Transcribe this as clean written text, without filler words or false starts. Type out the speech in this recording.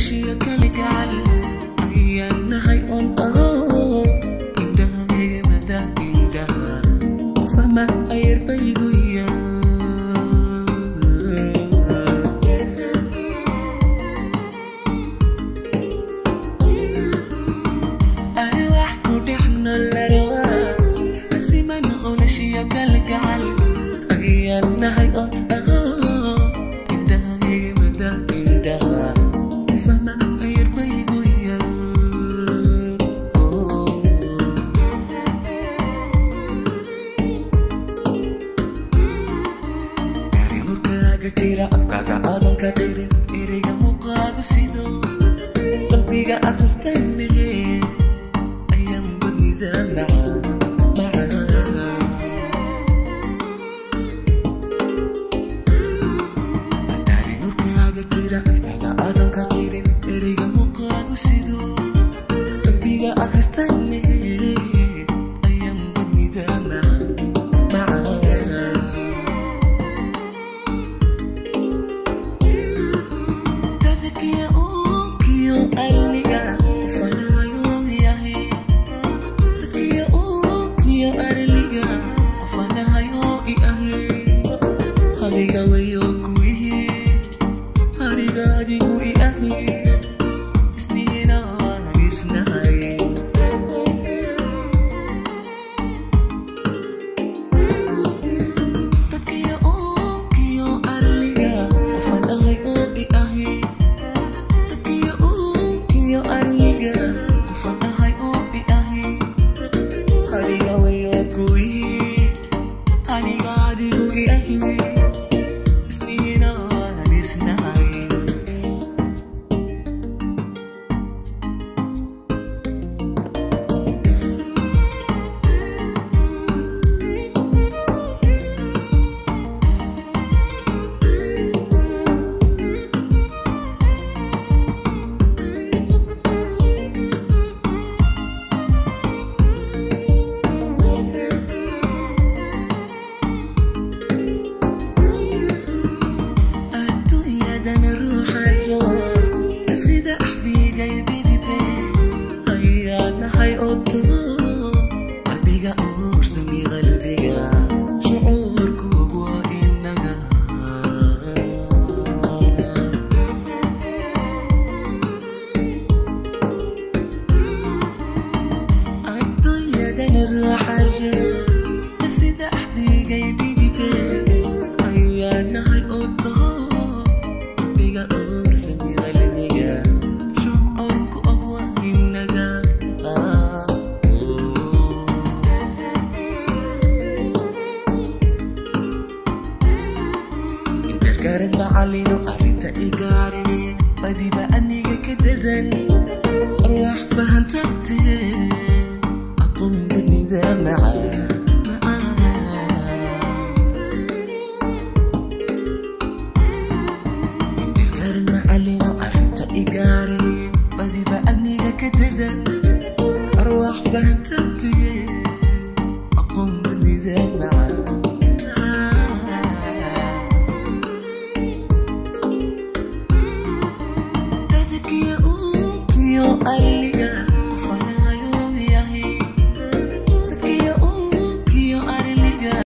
شي كالجعل أيان هاي أنطرو إنده مدى إنده فما أير بيغويا أرواح كودحنا الأرواح أسيما نقول شي كالجعل أيان هاي أنطرو Tira afkaaga aadan ka qirin ereyga muuqaagu sido qalbiga akhristanne ayaan badnida macaan nurkaaga tira afkaaga aadan ka qirin ereyga muuqaagu sido qalbiga akhristanne ayaan badnida Garan macalino arinta igaari badiba aniga kadadan arwaax fahantayte aqoon badnida macaan